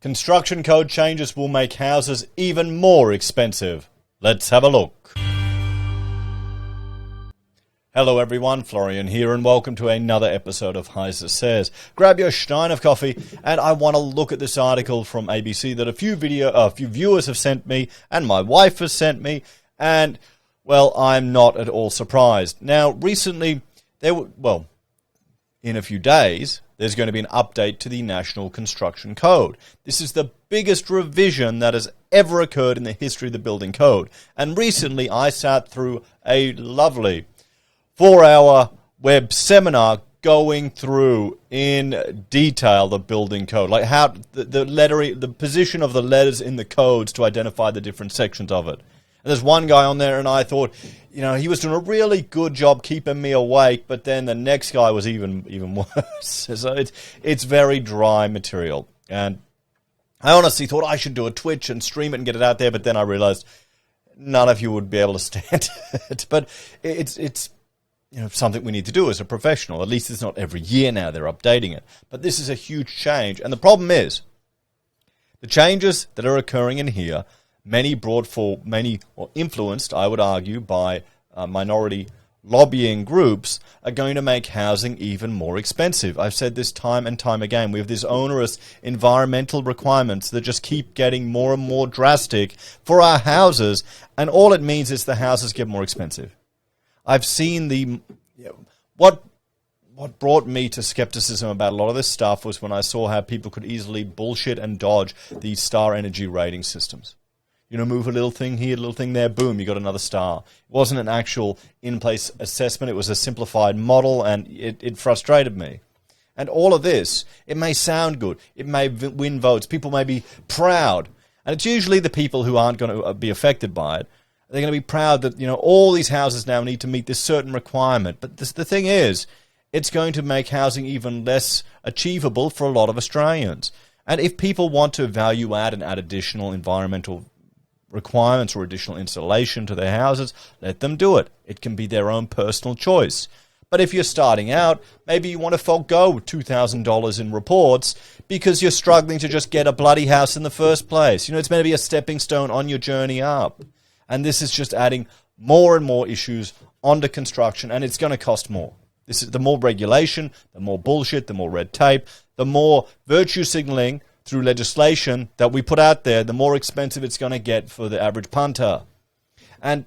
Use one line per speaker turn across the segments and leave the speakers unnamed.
Construction code changes will make houses even more expensive. Let's have a look. Hello everyone, Florian here, and welcome to another episode of HeiseSays. Grab your stein of coffee, and I want to look at this article from ABC that a few viewers have sent me, and my wife has sent me, and, well, I'm not at all surprised. Now, recently, in a few days, there's going to be an update to the National Construction Code. This is the biggest revision that has ever occurred in the history of the building code. And recently, I sat through a lovely 4-hour web seminar going through in detail the building code, like how the position of the letters in the codes to identify the different sections of it. And there's one guy on there, and I thought, he was doing a really good job keeping me awake, but then the next guy was even worse. So it's very dry material. And I honestly thought I should do a Twitch and stream it and get it out there, but then I realized none of you would be able to stand it. But it's something we need to do as a professional. At least it's not every year now they're updating it. But this is a huge change. And the problem is, the changes that are occurring in here, many influenced, I would argue, by minority lobbying groups, are going to make housing even more expensive. I've said this time and time again. We have these onerous environmental requirements that just keep getting more and more drastic for our houses, and all it means is the houses get more expensive. I've seen what brought me to skepticism about a lot of this stuff was when I saw how people could easily bullshit and dodge these star energy rating systems. Move a little thing here, a little thing there, boom, you got another star. It wasn't an actual in-place assessment. It was a simplified model, and it frustrated me. And all of this, it may sound good. It may win votes. People may be proud. And it's usually the people who aren't going to be affected by it. They're going to be proud that, all these houses now need to meet this certain requirement. But the thing is, it's going to make housing even less achievable for a lot of Australians. And if people want to value add and add additional environmental requirements or additional insulation to their houses, let them do it. It can be their own personal choice. But if you're starting out, maybe you want to forego $2,000 in reports because you're struggling to just get a bloody house in the first place. It's meant to be a stepping stone on your journey up. And this is just adding more and more issues onto construction, and it's going to cost more. This is the more regulation, the more bullshit, the more red tape, the more virtue signaling through legislation that we put out there, the more expensive it's going to get for the average punter. And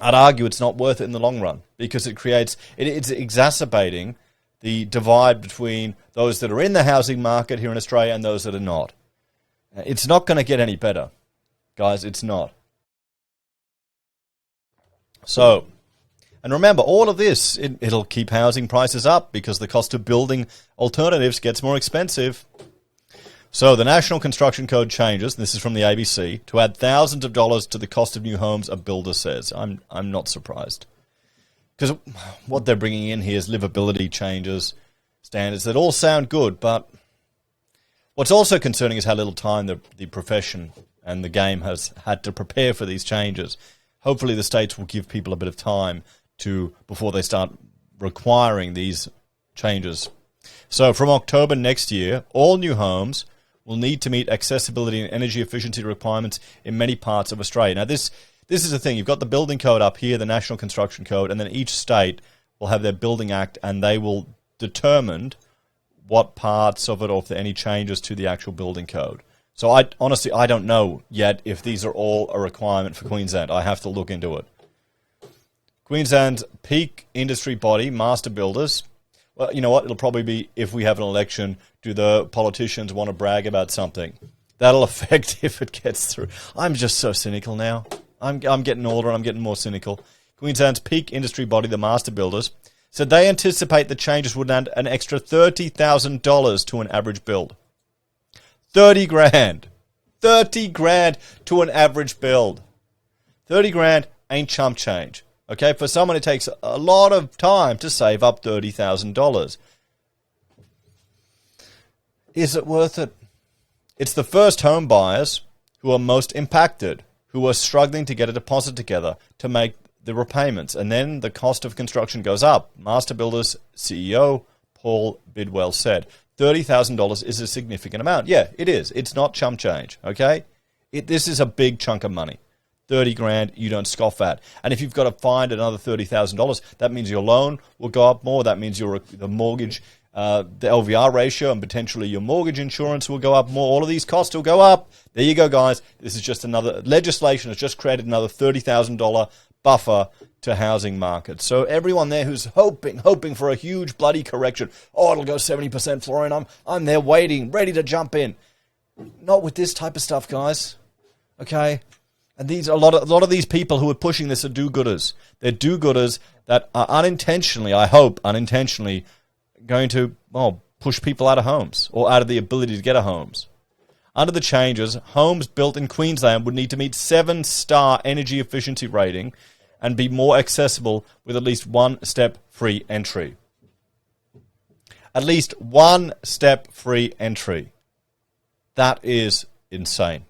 I'd argue it's not worth it in the long run because it's exacerbating the divide between those that are in the housing market here in Australia and those that are not. It's not going to get any better. Guys, it's not. So, and remember, all of this, it'll keep housing prices up because the cost of building alternatives gets more expensive. So the National Construction Code changes, this is from the ABC, to add thousands of dollars to the cost of new homes, a builder says. I'm not surprised. Because what they're bringing in here is livability changes, standards that all sound good, but what's also concerning is how little time the profession and the game has had to prepare for these changes. Hopefully the states will give people a bit of time before they start requiring these changes. So from October next year, all new homes will need to meet accessibility and energy efficiency requirements in many parts of Australia. Now, this is the thing. You've got the building code up here, the National Construction Code, and then each state will have their building act, and they will determine what parts of it or if there are any changes to the actual building code. So I don't know yet if these are all a requirement for Queensland. I have to look into it. Queensland's peak industry body, Master Builders. Well, you know what? It'll probably be if we have an election, do the politicians want to brag about something? That'll affect if it gets through. I'm just so cynical now. I'm getting older and I'm getting more cynical. Queensland's peak industry body, the Master Builders, said they anticipate the changes would add an extra $30,000 to an average build. 30 grand. 30 grand to an average build. 30 grand ain't chump change. Okay, for someone it takes a lot of time to save up $30,000. Is it worth it? It's the first home buyers who are most impacted, who are struggling to get a deposit together to make the repayments. And then the cost of construction goes up. Master Builders CEO Paul Bidwell said. $30,000 is a significant amount. Yeah, it is. It's not chump change, okay? This is a big chunk of money. 30 grand, you don't scoff at. And if you've got to find another $30,000, that means your loan will go up more. That means the mortgage, the LVR ratio, and potentially your mortgage insurance will go up more. All of these costs will go up. There you go, guys. This is just another legislation has just created another $30,000 buffer to housing markets. So everyone there who's hoping for a huge bloody correction, oh, it'll go 70%, Florian. I'm there waiting, ready to jump in. Not with this type of stuff, guys. Okay. And a lot of these people who are pushing this are do-gooders. They're do-gooders that are unintentionally going to, push people out of homes or out of the ability to get a homes. Under the changes, homes built in Queensland would need to meet 7-star energy efficiency rating and be more accessible with at least one step free entry. At least one step free entry. That is insane.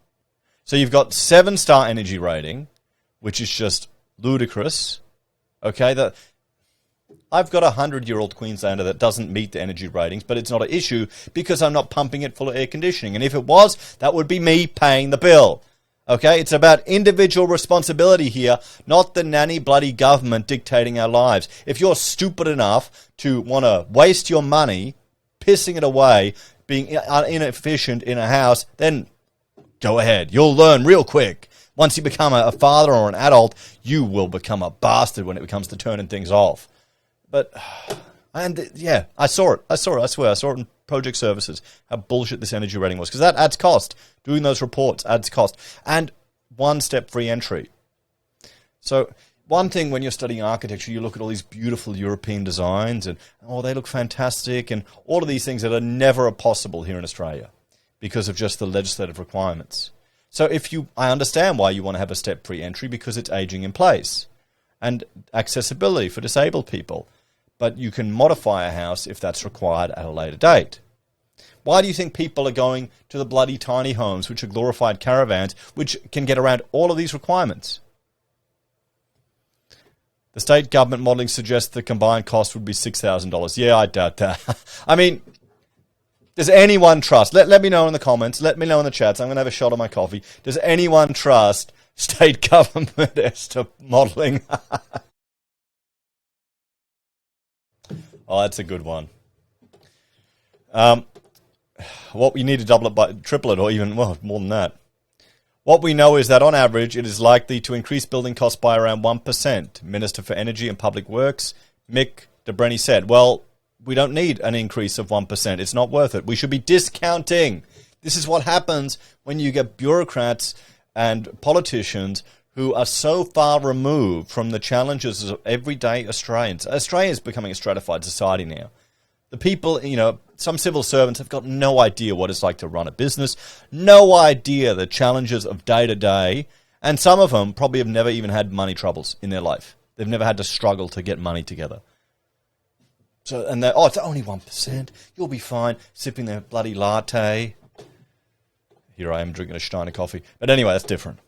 So you've got 7-star energy rating, which is just ludicrous. Okay, I've got a 100-year-old Queenslander that doesn't meet the energy ratings, but it's not an issue because I'm not pumping it full of air conditioning. And if it was, that would be me paying the bill. Okay, it's about individual responsibility here, not the nanny bloody government dictating our lives. If you're stupid enough to want to waste your money, pissing it away, being inefficient in a house, then go ahead. You'll learn real quick. Once you become a father or an adult, you will become a bastard when it comes to turning things off. But, I saw it. I swear. I saw it in project services, how bullshit this energy rating was. Because that adds cost. Doing those reports adds cost. And one-step free entry. So one thing when you're studying architecture, you look at all these beautiful European designs and, they look fantastic. And all of these things that are never possible here in Australia because of just the legislative requirements. So I understand why you want to have a step-free entry because it's aging in place and accessibility for disabled people. But you can modify a house if that's required at a later date. Why do you think people are going to the bloody tiny homes, which are glorified caravans, which can get around all of these requirements? The state government modelling suggests the combined cost would be $6,000. Yeah, I doubt that. I mean, does anyone trust? Let me know in the comments. Let me know in the chats. I'm going to have a shot of my coffee. Does anyone trust state government as to modelling? Oh, that's a good one. What we need to double it triple it, or even more than that. What we know is that on average, it is likely to increase building costs by around 1%. Minister for Energy and Public Works, Mick de Brenny said, well, we don't need an increase of 1%. It's not worth it. We should be discounting. This is what happens when you get bureaucrats and politicians who are so far removed from the challenges of everyday Australians. Australia is becoming a stratified society now. The people, some civil servants have got no idea what it's like to run a business, no idea the challenges of day-to-day, and some of them probably have never even had money troubles in their life. They've never had to struggle to get money together. So, and it's only 1%. You'll be fine, sipping their bloody latte. Here I am drinking a Steiner coffee. But anyway, that's different.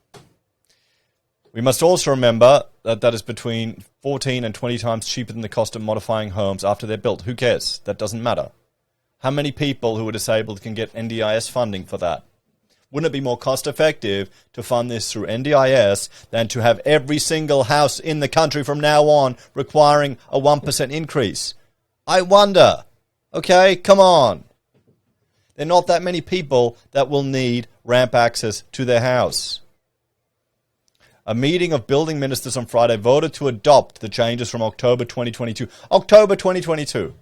We must also remember that is between 14 and 20 times cheaper than the cost of modifying homes after they're built. Who cares? That doesn't matter. How many people who are disabled can get NDIS funding for that? Wouldn't it be more cost-effective to fund this through NDIS than to have every single house in the country from now on requiring a 1% increase? I wonder. Okay, come on. There are not that many people that will need ramp access to their house. A meeting of building ministers on Friday voted to adopt the changes from October 2022. October 2022.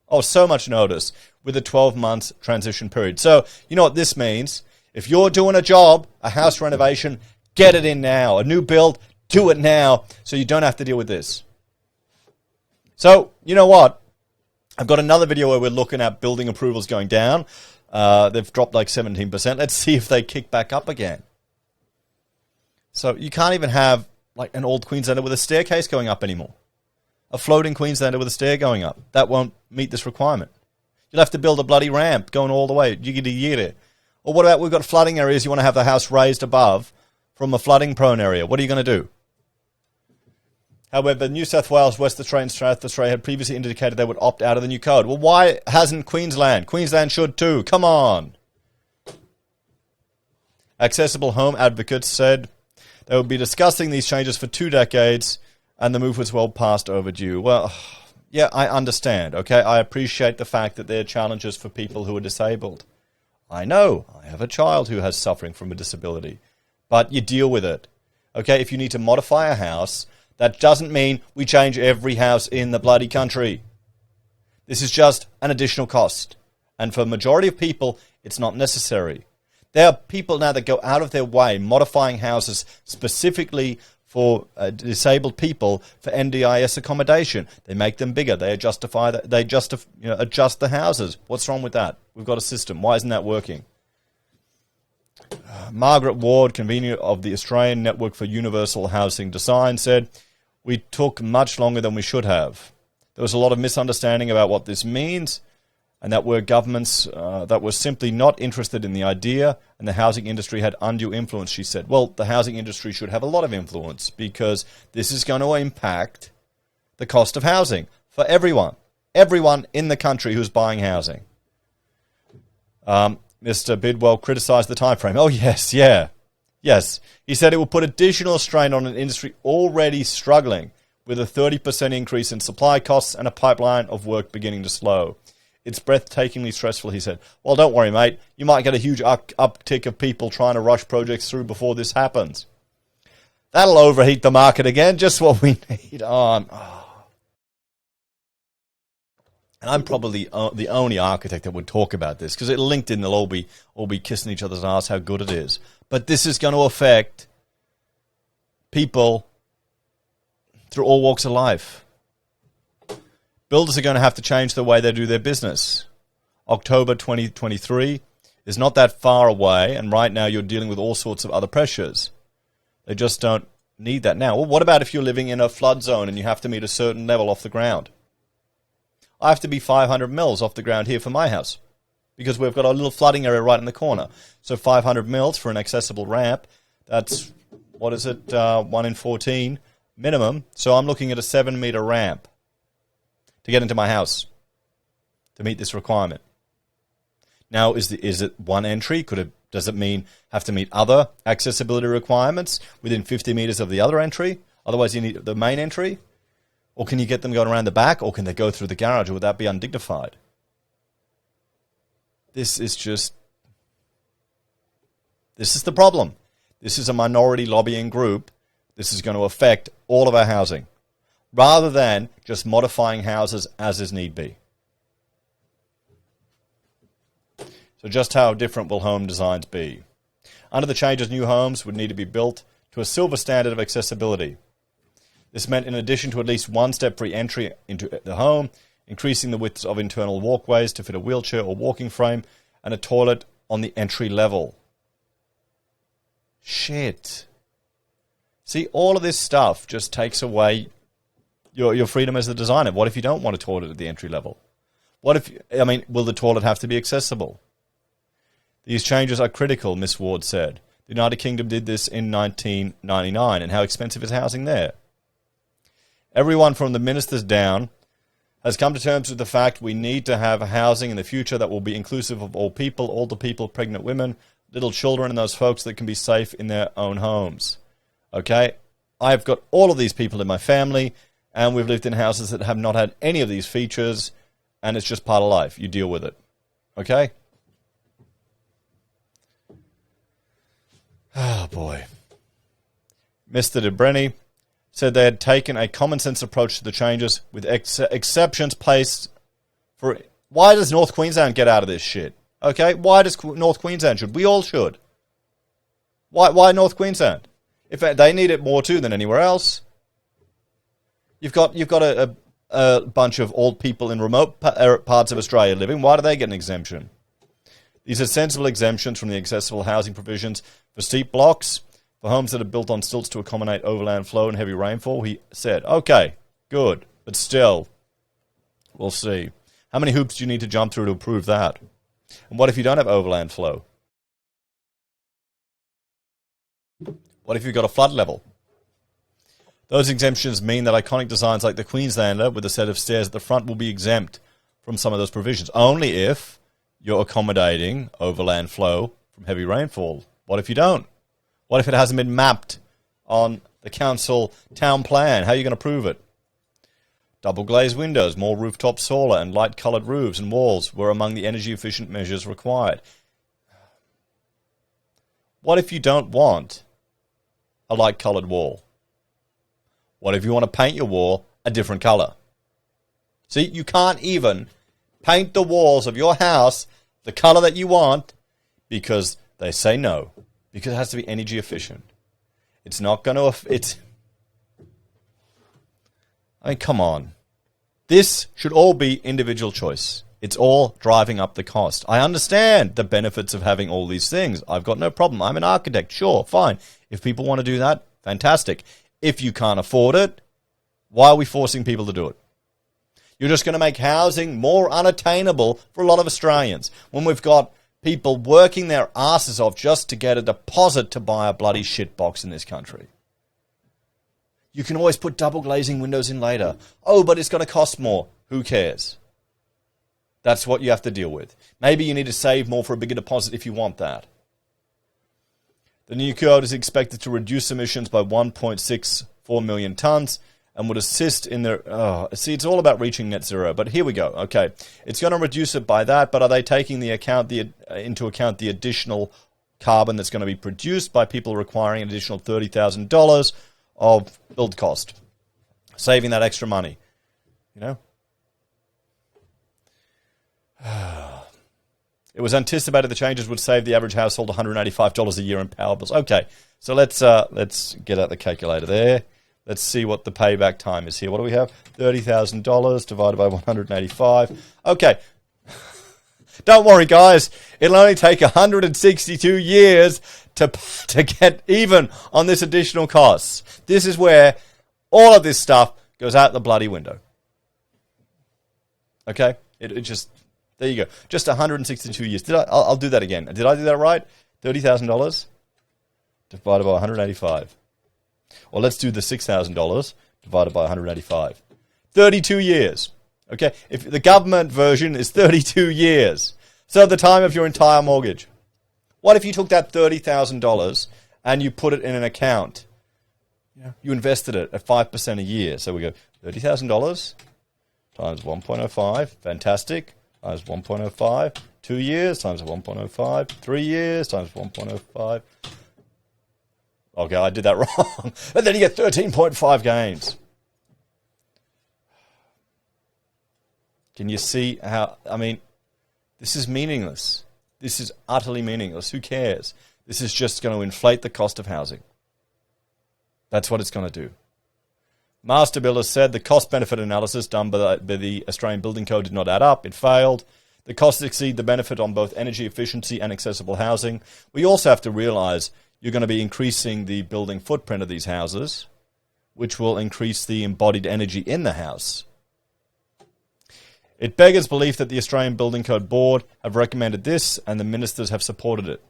Oh, so much notice with a 12-month transition period. So, you know what this means? If you're doing a job, a house renovation, get it in now. A new build, do it now so you don't have to deal with this. So, you know what? I've got another video where we're looking at building approvals going down. They've dropped like 17%. Let's see if they kick back up again. So you can't even have like an old Queenslander with a staircase going up anymore. A floating Queenslander with a stair going up. That won't meet this requirement. You'll have to build a bloody ramp going all the way. Yiggity. Or what about we've got flooding areas, you want to have the house raised above from a flooding prone area. What are you going to do? However, New South Wales, West Australia and South Australia had previously indicated they would opt out of the new code. Well, why hasn't Queensland? Queensland should too. Come on. Accessible Home advocates said they would be discussing these changes for 2 decades and the move was well past overdue. Well, yeah, I understand, okay? I appreciate the fact that there are challenges for people who are disabled. I know. I have a child who has suffering from a disability. But you deal with it, okay? If you need to modify a house, that doesn't mean we change every house in the bloody country. This is just an additional cost. And for a majority of people, it's not necessary. There are people now that go out of their way modifying houses specifically for disabled people for NDIS accommodation. They make them bigger. They adjust the houses. What's wrong with that? We've got a system. Why isn't that working? Margaret Ward, convener of the Australian Network for Universal Housing Design, said, "We took much longer than we should have. There was a lot of misunderstanding about what this means, and that were governments that were simply not interested in the idea, and the housing industry had undue influence," she said. Well, the housing industry should have a lot of influence because this is going to impact the cost of housing for everyone in the country who's buying housing. Mr. Bidwell criticised the time frame. Oh, yes. He said it will put additional strain on an industry already struggling with a 30% increase in supply costs and a pipeline of work beginning to slow. It's breathtakingly stressful, he said. Well, don't worry, mate. You might get a huge uptick of people trying to rush projects through before this happens. That'll overheat the market again, just what we need. And I'm probably the only architect that would talk about this, because at LinkedIn they'll all be kissing each other's ass how good it is. But this is going to affect people through all walks of life. Builders are going to have to change the way they do their business. October 2023 is not that far away, and right now you're dealing with all sorts of other pressures. They just don't need that now. Well, what about if you're living in a flood zone and you have to meet a certain level off the ground? I have to be 500 mils off the ground here for my house because we've got a little flooding area right in the corner. So 500 mils for an accessible ramp, that's, 1 in 14 minimum. So I'm looking at a 7-meter ramp to get into my house to meet this requirement. Now, is it one entry? Does it mean have to meet other accessibility requirements within 50 meters of the other entry? Otherwise, you need the main entry? Or can you get them going around the back? Or can they go through the garage? Or would that be undignified? This is the problem. This is a minority lobbying group. This is going to affect all of our housing, rather than just modifying houses as is need be. So just how different will home designs be? Under the changes, new homes would need to be built to a silver standard of accessibility. This meant in addition to at least one step-free entry into the home, increasing the widths of internal walkways to fit a wheelchair or walking frame, and a toilet on the entry level. Shit. See, all of this stuff just takes away your freedom as a designer. What if you don't want a toilet at the entry level? Will the toilet have to be accessible? These changes are critical, Miss Ward said. The United Kingdom did this in 1999, and how expensive is housing there? Everyone from the ministers down has come to terms with the fact we need to have housing in the future that will be inclusive of all people, older people, pregnant women, little children, and those folks that can be safe in their own homes. Okay? I've got all of these people in my family, and we've lived in houses that have not had any of these features, and it's just part of life. You deal with it. Okay? Oh, boy. Mr. De Brenny said they had taken a common-sense approach to the changes with exceptions placed for... Why does North Queensland get out of this shit? Okay? Why does North Queensland should? We all should. Why North Queensland? In fact, they need it more too than anywhere else. You've got a bunch of old people in remote parts of Australia living. Why do they get an exemption? These are sensible exemptions from the accessible housing provisions for steep blocks, for homes that are built on stilts to accommodate overland flow and heavy rainfall. He said, okay, good, but still, we'll see. How many hoops do you need to jump through to prove that? And what if you don't have overland flow? What if you've got a flood level? Those exemptions mean that iconic designs like the Queenslander with a set of stairs at the front will be exempt from some of those provisions, only if you're accommodating overland flow from heavy rainfall. What if you don't? What if it hasn't been mapped on the council town plan? How are you going to prove it? Double glazed windows, more rooftop solar, and light-coloured roofs and walls were among the energy-efficient measures required. What if you don't want a light-coloured wall? What if you want to paint your wall a different colour? See, you can't even paint the walls of your house the colour that you want because they say no. Because it has to be energy efficient. It's not going to... I mean, come on. This should all be individual choice. It's all driving up the cost. I understand the benefits of having all these things. I've got no problem. I'm an architect. Sure, fine. If people want to do that, fantastic. If you can't afford it, why are we forcing people to do it? You're just going to make housing more unattainable for a lot of Australians when we've got people working their asses off just to get a deposit to buy a bloody shitbox in this country. You can always put double glazing windows in later. Oh, but it's going to cost more. Who cares? That's what you have to deal with. Maybe you need to save more for a bigger deposit if you want that. The new code is expected to reduce emissions by 1.64 million tonnes and would assist in their... see, it's all about reaching net zero, but here we go. Okay, it's going to reduce it by that, but are they taking into account the additional carbon that's going to be produced by people requiring an additional $30,000 of build cost? Saving that extra money, you know? It was anticipated the changes would save the average household $185 a year in power bills. Okay, so let's get out the calculator there. Let's see what the payback time is here. What do we have? $30,000 divided by 185. Okay. Don't worry, guys. It'll only take 162 years to get even on this additional cost. This is where all of this stuff goes out the bloody window. Okay? It just... There you go. Just 162 years. I'll do that again. Did I do that right? $30,000 divided by 185. Or let's do the $6,000 divided by 185. 32 years. Okay? If the government version is 32 years. So the time of your entire mortgage. What if you took that $30,000 and you put it in an account? You invested it at 5% a year. So we go $30,000 times 1.05. Fantastic. Times 1.05, 2 years times 1.05, 3 years times 1.05. Okay, I did that wrong. And then you get 13.5 gains. Can you see how, I mean, this is meaningless. This is utterly meaningless. Who cares? This is just going to inflate the cost of housing. That's what it's going to do. Master Builder said the cost-benefit analysis done by the Australian Building Code did not add up. It failed. The costs exceed the benefit on both energy efficiency and accessible housing. We also have to realise you're going to be increasing the building footprint of these houses, which will increase the embodied energy in the house. It beggars belief that the Australian Building Code Board have recommended this and the ministers have supported it.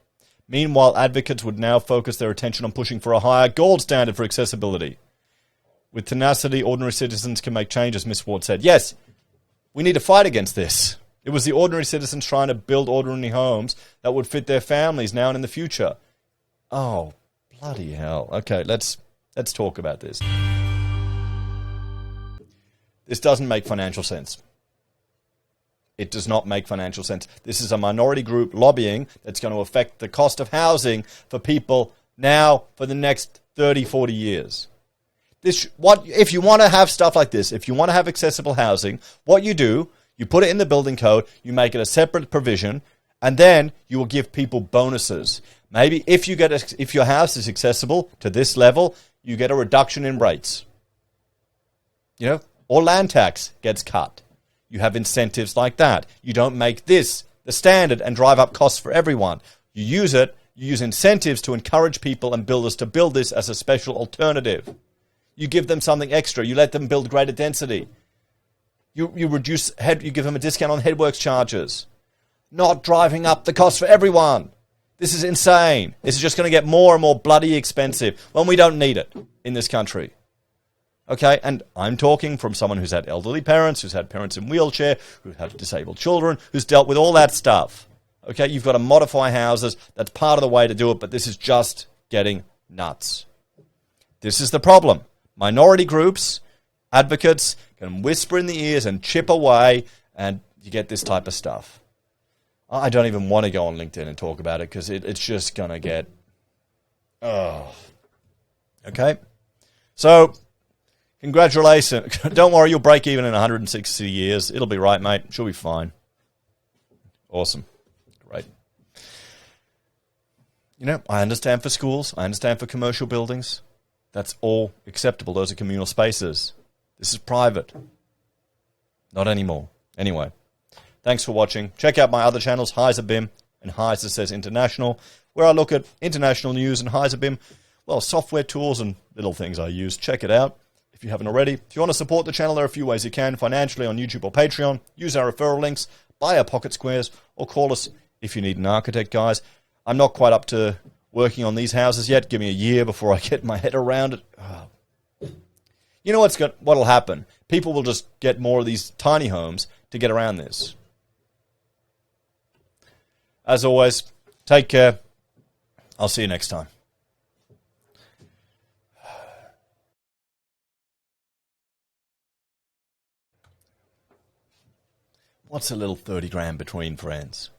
Meanwhile, advocates would now focus their attention on pushing for a higher gold standard for accessibility. With tenacity, ordinary citizens can make changes, Ms. Ward said. Yes, we need to fight against this. It was the ordinary citizens trying to build ordinary homes that would fit their families now and in the future. Oh, bloody hell. Okay, let's talk about this. This doesn't make financial sense. It does not make financial sense. This is a minority group lobbying that's going to affect the cost of housing for people now for the next 30, 40 years. If you want to have stuff like this, if you want to have accessible housing, what you do, you put it in the building code, you make it a separate provision, and then you will give people bonuses. Maybe if your house is accessible to this level, you get a reduction in rates. Or land tax gets cut. You have incentives like that. You don't make this the standard and drive up costs for everyone. You use incentives to encourage people and builders to build this as a special alternative. You give them something extra. You let them build greater density. You give them a discount on headworks charges. Not driving up the cost for everyone. This is insane. This is just going to get more and more bloody expensive when we don't need it in this country. Okay, and I'm talking from someone who's had elderly parents, who's had parents in wheelchair, who's had disabled children, who's dealt with all that stuff. Okay, you've got to modify houses. That's part of the way to do it, but this is just getting nuts. This is the problem. Minority groups, advocates, can whisper in the ears and chip away, and you get this type of stuff. I don't even want to go on LinkedIn and talk about it because it's just going to get... Oh. Okay? So... Congratulations. Don't worry, you'll break even in 160 years. It'll be right, mate. She'll be fine. Awesome. Great. You know, I understand for schools. I understand for commercial buildings. That's all acceptable. Those are communal spaces. This is private. Not anymore. Anyway, thanks for watching. Check out my other channels, HeiseBim and HeiseSays International, where I look at international news and HeiseBim, well, software tools and little things I use. Check it out. If you haven't already, if you want to support the channel, there are a few ways you can. Financially on YouTube or Patreon, use our referral links, buy our pocket squares, or call us if you need an architect, guys. I'm not quite up to working on these houses yet. Give me a year before I get my head around it. Oh. You know what'll happen? People will just get more of these tiny homes to get around this. As always, take care. I'll see you next time. What's a little 30 grand between friends?